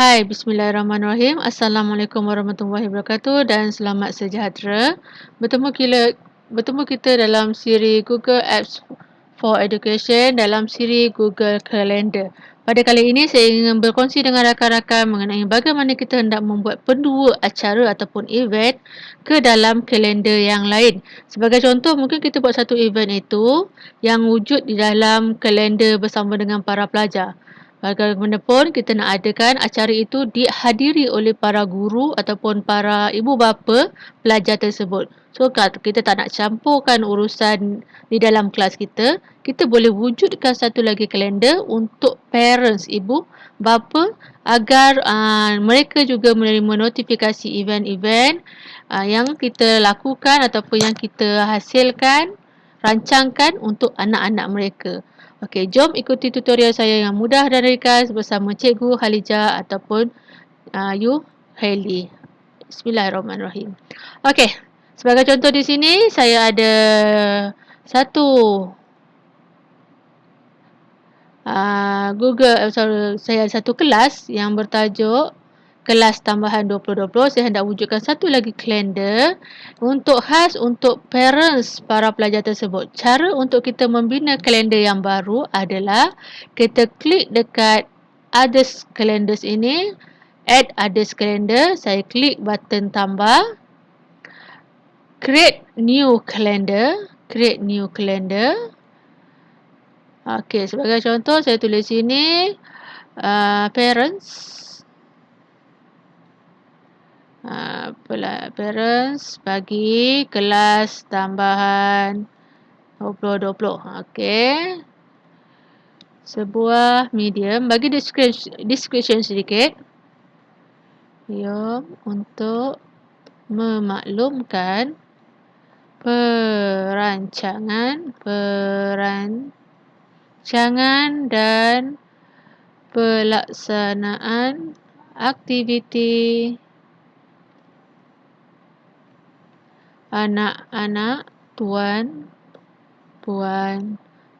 Hai, bismillahirrahmanirrahim. Assalamualaikum warahmatullahi wabarakatuh dan selamat sejahtera. Bertemu kita dalam siri Google Apps for Education dalam siri Google Calendar. Pada kali ini saya ingin berkongsi dengan rakan-rakan mengenai bagaimana kita hendak membuat pendua acara ataupun event ke dalam kalender yang lain. Sebagai contoh, mungkin kita buat satu event itu yang wujud di dalam kalender bersama dengan para pelajar. Bagaimanapun kita nak adakan acara itu dihadiri oleh para guru ataupun para ibu bapa pelajar tersebut. So kita tak nak campurkan urusan di dalam kelas kita boleh wujudkan satu lagi kalender untuk parents ibu bapa agar mereka juga menerima notifikasi event-event yang kita lakukan ataupun yang kita hasilkan, rancangkan untuk anak-anak mereka. Okey, jom ikuti tutorial saya yang mudah dan ringkas bersama Cikgu Halijah ataupun You Hailey. Bismillahirrahmanirrahim. Okey, sebagai contoh di sini saya ada satu saya ada satu kelas yang bertajuk kelas tambahan 2020. Saya hendak wujudkan satu lagi kalender khas untuk parents para pelajar tersebut. Cara untuk kita membina kalender yang baru adalah kita klik dekat others calendars ini, add others calendar, saya klik button tambah, create new calendar. Okey, sebagai contoh saya tulis sini parents bagi kelas tambahan 2020. Okey. Sebuah medium bagi description sedikit. Ya, untuk memaklumkan perancangan dan pelaksanaan aktiviti anak-anak puan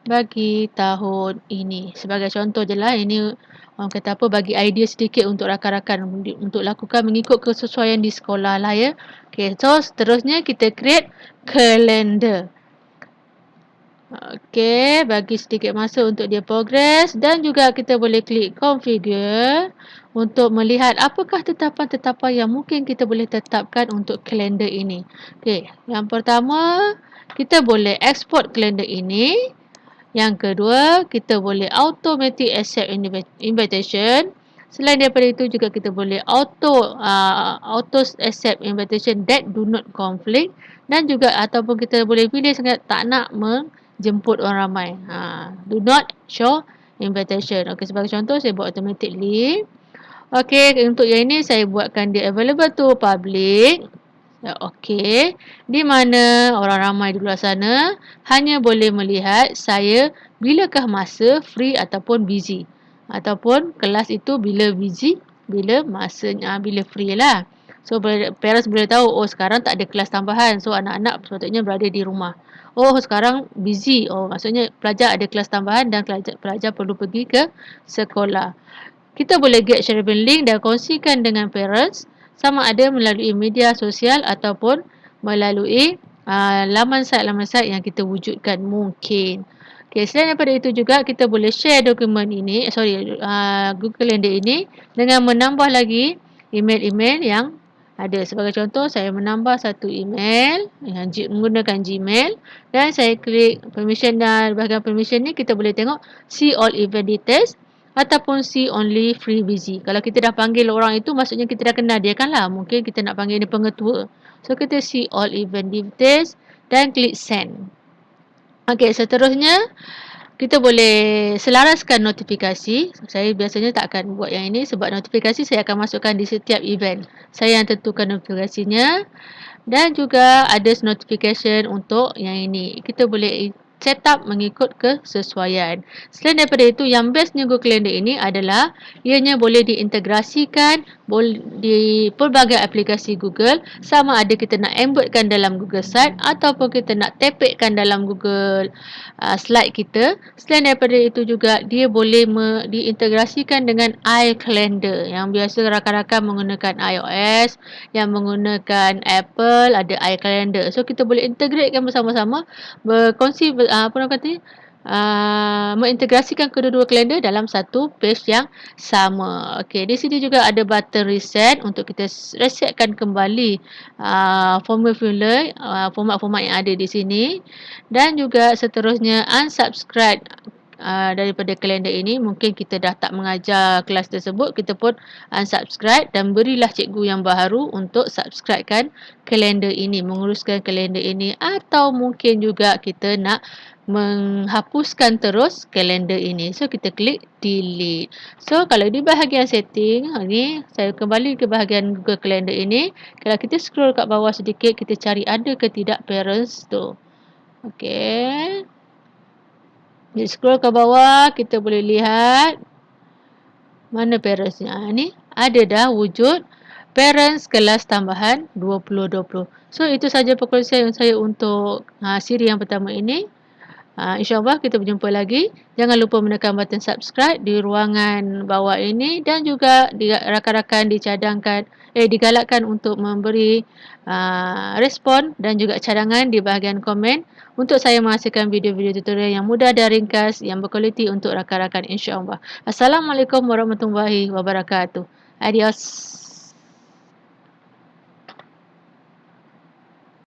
bagi tahun ini. Sebagai contoh je lah, ini orang kata apa, bagi idea sedikit untuk rakan-rakan untuk lakukan mengikut kesesuaian di sekolah lah ya. Okay, so seterusnya kita create kalender. Okey, bagi sedikit masa untuk dia progress dan juga kita boleh klik configure untuk melihat apakah tetapan-tetapan yang mungkin kita boleh tetapkan untuk kalender ini. Okey, yang pertama kita boleh export kalender ini. Yang kedua, kita boleh automatic accept invitation. Selain daripada itu juga kita boleh auto accept invitation that do not conflict, dan juga ataupun kita boleh pilih sangat tak nak menjemput orang ramai. Do not show invitation. Okey, sebagai contoh saya buat automatically. Okey, untuk yang ini saya buatkan dia available to public. Okey, di mana orang ramai di luar sana hanya boleh melihat saya bilakah masa free ataupun busy, ataupun kelas itu bila busy, bila masanya bila free lah. So parents boleh tahu, oh sekarang tak ada kelas tambahan, so anak-anak sepatutnya berada di rumah. Oh sekarang busy, oh maksudnya pelajar ada kelas tambahan dan pelajar perlu pergi ke sekolah. Kita boleh get shareable link dan kongsikan dengan parents, sama ada melalui media sosial ataupun melalui laman site yang kita wujudkan mungkin. Okay, selain daripada itu juga kita boleh share dokumen ini, Google Calendar ini dengan menambah lagi email-email yang ada. Sebagai contoh, saya menambah satu email yang menggunakan Gmail dan saya klik permission, dan bahagian permission ni kita boleh tengok see all event details ataupun see only free busy. Kalau kita dah panggil orang itu, maksudnya kita dah kenal dia kan lah. Mungkin kita nak panggil dia pengetua. So kita see all event details dan klik send. Okey, seterusnya kita boleh selaraskan notifikasi. Saya biasanya tak akan buat yang ini sebab notifikasi saya akan masukkan di setiap event. Saya yang tentukan notifikasinya, dan juga ada notification untuk yang ini. Kita boleh set up mengikut kesesuaian. Selain daripada itu, yang bestnya Google Calendar ini adalah ianya boleh diintegrasikan di pelbagai aplikasi Google, sama ada kita nak embedkan dalam Google Site ataupun kita nak tapetkan dalam Google Slide kita. Selain daripada itu juga, dia boleh diintegrasikan dengan iCalendar yang biasa rakan-rakan menggunakan iOS, yang menggunakan Apple ada iCalendar. So kita boleh integratekan bersama-sama, berkongsi apa orang kata mengintegrasikan kedua-dua kalender dalam satu page yang sama. Okey, di sini juga ada button reset untuk kita resetkan kembali formula-formula, format-format yang ada di sini, dan juga seterusnya unsubscribe daripada kalender ini. Mungkin kita dah tak mengajar kelas tersebut, kita pun unsubscribe dan berilah cikgu yang baru untuk subscribekan kalender ini, menguruskan kalender ini, atau mungkin juga kita nak menghapuskan terus kalender ini. So kita klik delete. So kalau di bahagian setting ni, saya kembali ke bahagian Google Calendar ini. Kalau kita scroll kat bawah sedikit, kita cari ada ke tidak parents tu. Okey. Di scroll ke bawah, kita boleh lihat mana parentsnya. Ni ada dah wujud parents kelas tambahan 2020. So itu saja perkongsian saya untuk siri yang pertama ini. InsyaAllah kita berjumpa lagi. Jangan lupa menekan button subscribe di ruangan bawah ini, dan juga rakan-rakan digalakkan untuk memberi respon dan juga cadangan di bahagian komen untuk saya menghasilkan video-video tutorial yang mudah dan ringkas yang berkualiti untuk rakan-rakan insyaAllah. Assalamualaikum warahmatullahi wabarakatuh. Adios.